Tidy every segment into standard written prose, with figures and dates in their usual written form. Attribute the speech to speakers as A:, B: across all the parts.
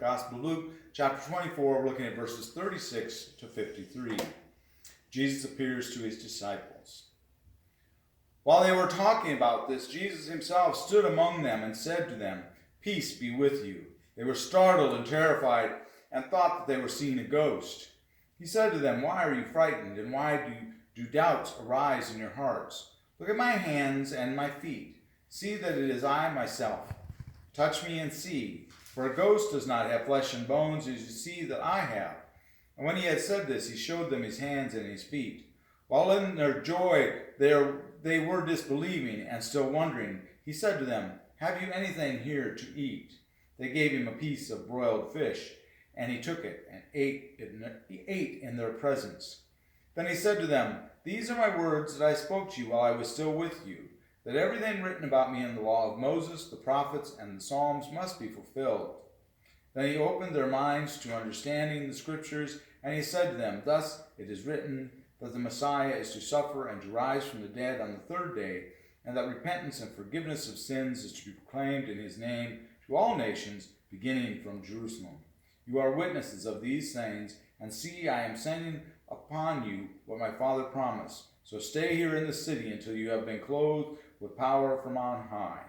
A: Gospel of Luke, chapter 24, looking at verses 36 to 53. Jesus appears to his disciples. While they were talking about this, Jesus himself stood among them and said to them, "Peace be with you." They were startled and terrified and thought that they were seeing a ghost. He said to them, "Why are you frightened, and why do doubts arise in your hearts? Look at my hands and my feet. See that it is I myself. Touch me and see, for a ghost does not have flesh and bones, as you see that I have." And when he had said this, he showed them his hands and his feet. While in their joy they were disbelieving and still wondering, he said to them, "Have you anything here to eat?" They gave him a piece of broiled fish, and he took it and ate in their presence. Then he said to them, "These are my words that I spoke to you while I was still with you, that everything written about me in the law of Moses, the prophets, and the Psalms must be fulfilled." Then he opened their minds to understanding the scriptures, and he said to them, "Thus it is written that the Messiah is to suffer and to rise from the dead on the third day, and that repentance and forgiveness of sins is to be proclaimed in his name to all nations, beginning from Jerusalem. You are witnesses of these things, and see, I am sending upon you what my Father promised. So stay here in the city until you have been clothed with power from on high."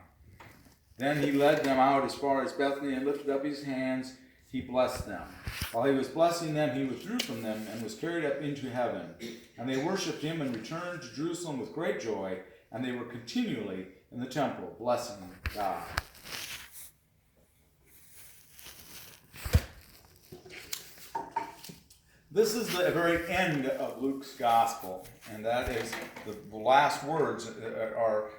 A: Then he led them out as far as Bethany and lifted up his hands. He blessed them. While he was blessing them, he withdrew from them and was carried up into heaven. And they worshipped him and returned to Jerusalem with great joy, and they were continually in the temple, blessing God. This is the very end of Luke's gospel, and that is the last words are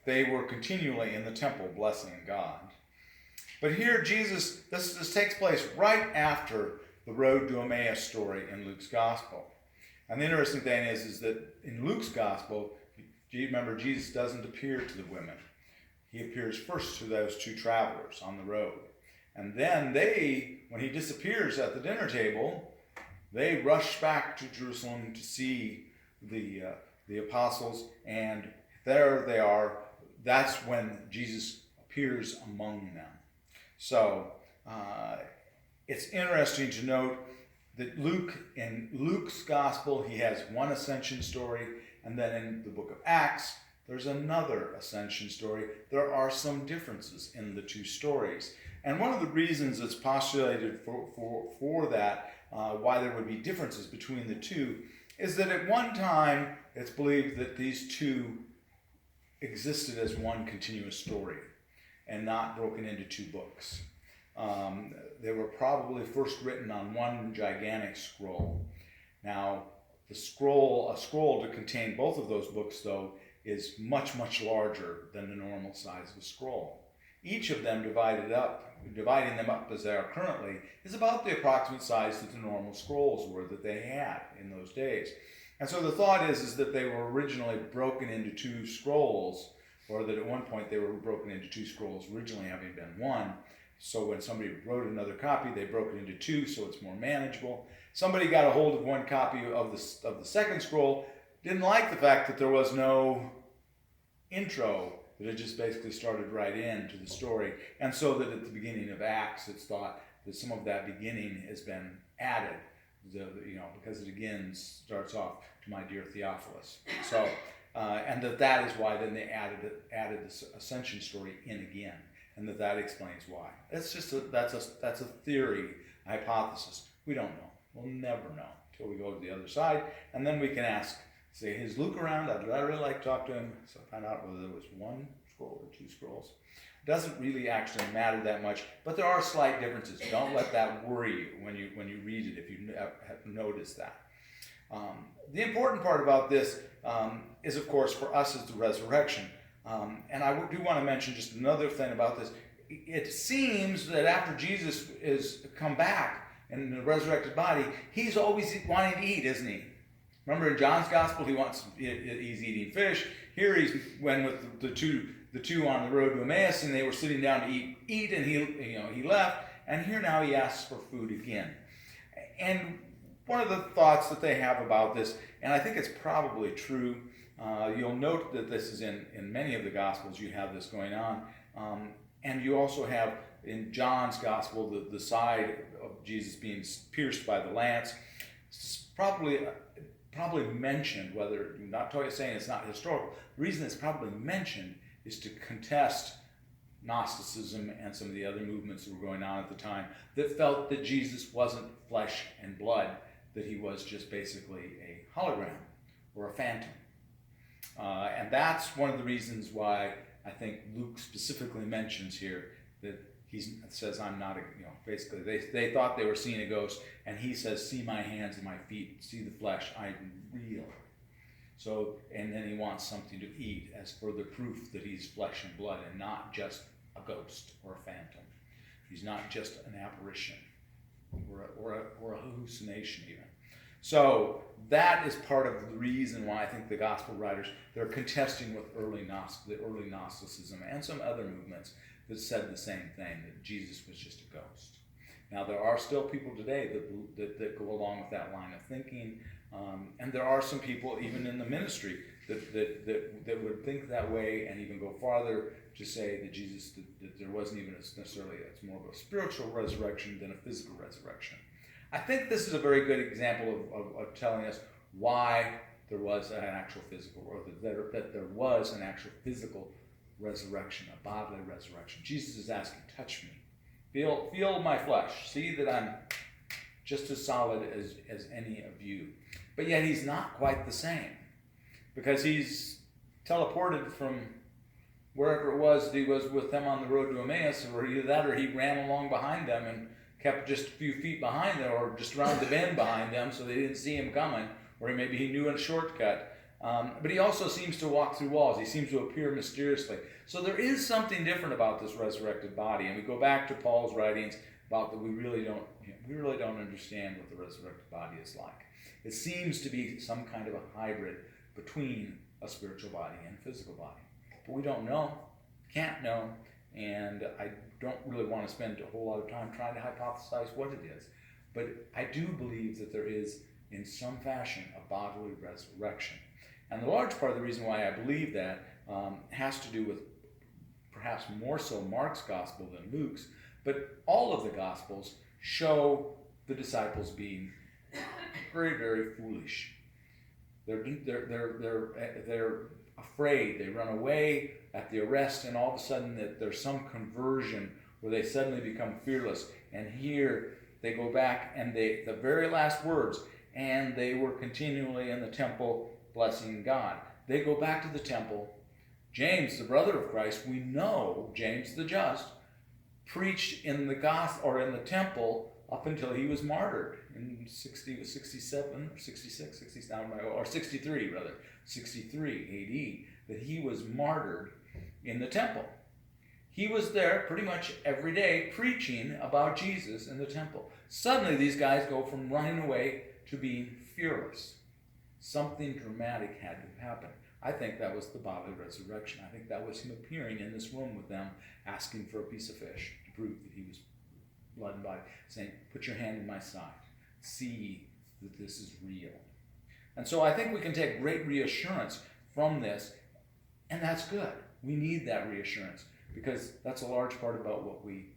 A: they were continually in the temple blessing God. But here Jesus, this takes place right after the road to Emmaus story in Luke's gospel. And the interesting thing is that in Luke's gospel, remember, Jesus doesn't appear to the women. He appears first to those two travelers on the road. And then when he disappears at the dinner table, they rush back to Jerusalem to see the apostles, and there they are. That's when Jesus appears among them. So it's interesting to note that in Luke's gospel, he has one ascension story, and then in the book of Acts, there's another ascension story. There are some differences in the two stories. And one of the reasons it's postulated for that, why there would be differences between the two, is that at one time it's believed that these two existed as one continuous story and not broken into two books. They were probably first written on one gigantic scroll. Now, a scroll to contain both of those books, though, is much, much larger than the normal size of a scroll. Each of them dividing them up as they are currently, is about the approximate size that the normal scrolls were that they had in those days. And so the thought is that they were originally broken into two scrolls, or that at one point they were broken into two scrolls, originally having been one. So when somebody wrote another copy, they broke it into two, so it's more manageable. Somebody got a hold of one copy of the second scroll, didn't like the fact that there was no intro, that it just basically started right into the story. And so that at the beginning of Acts, it's thought that some of that beginning has been added, because it again starts off to my dear Theophilus. So, and that is why then they added this ascension story in again, and that explains why. It's just that's a theory, a hypothesis. We don't know. We'll never know until we go to the other side, and then we can ask. Say, is Luke around? I'd really like to talk to him. So find out whether there was one scroll or two scrolls. It doesn't really actually matter that much, but there are slight differences. Don't let that worry you when you read it, if you have noticed that. The important part about this is, of course, for us is the resurrection. And I do want to mention just another thing about this. It seems that after Jesus is come back in the resurrected body, he's always wanting to eat, isn't he? Remember in John's gospel, he's eating fish. Here he's went with the two on the road to Emmaus, and they were sitting down to eat, and he left. And here now he asks for food again. And one of the thoughts that they have about this, and I think it's probably true, you'll note that this is in many of the gospels. You have this going on, and you also have in John's gospel, the side of Jesus being pierced by the lance, it's probably mentioned, whether, not saying it's not historical, the reason it's probably mentioned is to contest Gnosticism and some of the other movements that were going on at the time that felt that Jesus wasn't flesh and blood, that he was just basically a hologram or a phantom. And that's one of the reasons why I think Luke specifically mentions here that he says, I'm not a, basically they thought they were seeing a ghost, and he says, see my hands and my feet, see the flesh, I'm real. So, and then he wants something to eat as further proof that he's flesh and blood and not just a ghost or a phantom. He's not just an apparition or a hallucination even. So that is part of the reason why I think the gospel writers, they're contesting with the early Gnosticism and some other movements that said the same thing, that Jesus was just a ghost. Now there are still people today that go along with that line of thinking, and there are some people even in the ministry that would think that way and even go farther to say that Jesus, that there wasn't even necessarily, it's more of a spiritual resurrection than a physical resurrection. I think this is a very good example of telling us why there was an actual physical, or that there was an actual physical resurrection, a bodily resurrection. Jesus is asking, touch me. Feel my flesh. See that I'm just as solid as any of you. But yet he's not quite the same, because he's teleported from wherever it was that he was with them on the road to Emmaus, or either that or he ran along behind them and kept just a few feet behind them, or just around the bend behind them so they didn't see him coming, or maybe he knew a shortcut. But he also seems to walk through walls. He seems to appear mysteriously. So there is something different about this resurrected body. And we go back to Paul's writings about that we really don't understand what the resurrected body is like. It seems to be some kind of a hybrid between a spiritual body and a physical body. But we don't know, can't know, and I don't really want to spend a whole lot of time trying to hypothesize what it is. But I do believe that there is, in some fashion, a bodily resurrection. And the large part of the reason why I believe that has to do with perhaps more so Mark's gospel than Luke's, but all of the gospels show the disciples being very, very foolish. They're afraid. They run away at the arrest, and all of a sudden that there's some conversion where they suddenly become fearless. And here they go back, and the very last words, and they were continually in the temple blessing God. They go back to the temple. James, the brother of Christ, we know, James the just, preached in the gospel or in the temple up until he was martyred in 67 or 66, 67, or 63 rather, 63 AD, that he was martyred in the temple. He was there pretty much every day preaching about Jesus in the temple. Suddenly these guys go from running away to being fearless. Something dramatic had to happen. I think that was the bodily resurrection. I think that was him appearing in this room with them, asking for a piece of fish to prove that he was blood and body, saying, put your hand in my side. See that this is real. And so I think we can take great reassurance from this, and that's good. We need that reassurance, because that's a large part about what we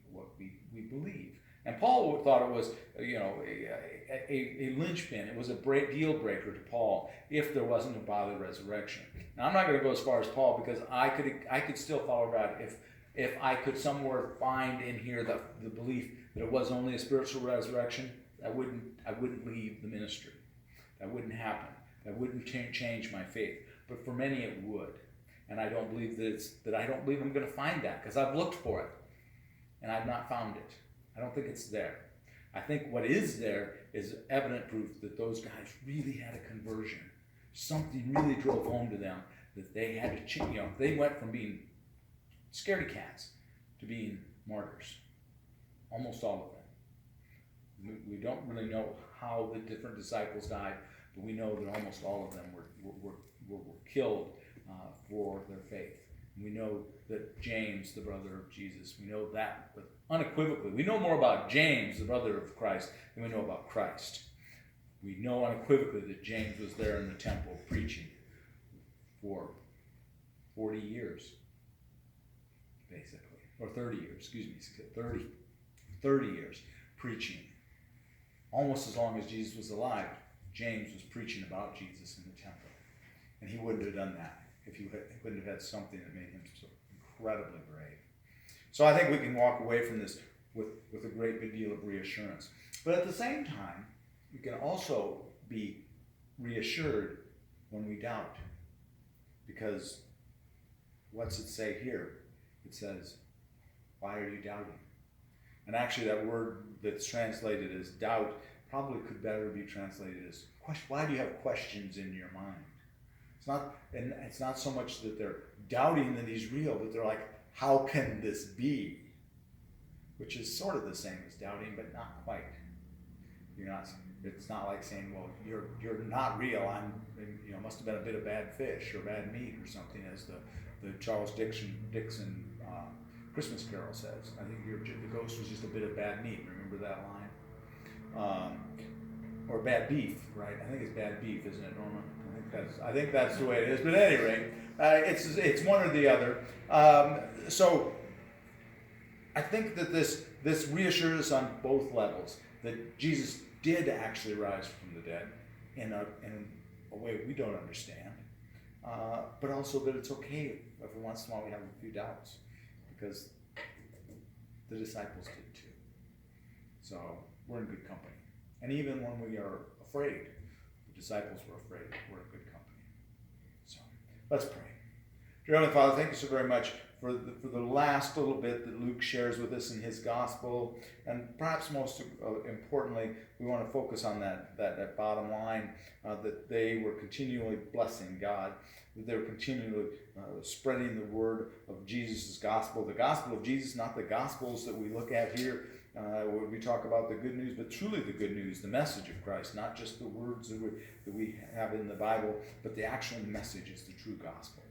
A: believe. And Paul thought it was, a linchpin. It was a deal breaker to Paul if there wasn't a bodily resurrection. Now, I'm not going to go as far as Paul, because I could still follow God if I could somewhere find in here the belief that it was only a spiritual resurrection. I wouldn't leave the ministry. That wouldn't happen. That wouldn't change my faith. But for many, it would. And I don't believe I don't believe I'm going to find that, because I've looked for it and I've not found it. I don't think it's there. I think what is there is evident proof that those guys really had a conversion. Something really drove home to them that they had to change. They went from being scaredy cats to being martyrs. Almost all of them. We don't really know how the different disciples died, but we know that almost all of them were killed for their faith. We know that James, the brother of Jesus, we know that unequivocally. We know more about James, the brother of Christ, than we know about Christ. We know unequivocally that James was there in the temple preaching for 40 years, basically. or 30 years, excuse me, 30 years preaching. Almost as long as Jesus was alive, James was preaching about Jesus in the temple. And he wouldn't have done that if he wouldn't have had something that made him so incredibly brave. So I think we can walk away from this with a great big deal of reassurance. But at the same time, we can also be reassured when we doubt. Because what's it say here? It says, why are you doubting? And actually that word that's translated as doubt probably could better be translated as question. Why do you have questions in your mind? It's not so much that they're doubting that he's real, but they're like, how can this be? Which is sort of the same as doubting, but not quite. It's not like saying, well, you're not real. Must have been a bit of bad fish or bad meat or something, as the Charles Dixon Christmas Carol says. I think the ghost was just a bit of bad meat. Remember that line? Or bad beef, right? I think it's bad beef, isn't it, Norma? I think that's the way it is. But at any rate, it's one or the other. So I think that this reassures us on both levels, that Jesus did actually rise from the dead in a way we don't understand, but also that it's okay if every once in a while we have a few doubts, because the disciples did too. So we're in good company. And even when we are afraid, the disciples were afraid, we're in good company. So let's pray. Dear Heavenly Father, thank you so very much for the last little bit that Luke shares with us in his gospel. And perhaps most importantly, we want to focus on that bottom line, that they were continually blessing God, that they were continually spreading the word of Jesus' gospel. The gospel of Jesus, not the gospels that we look at here, where we talk about the good news, but truly the good news, the message of Christ, not just the words that we have in the Bible, but the actual message is the true gospel.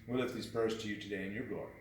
A: We lift these prayers to you today in your glory.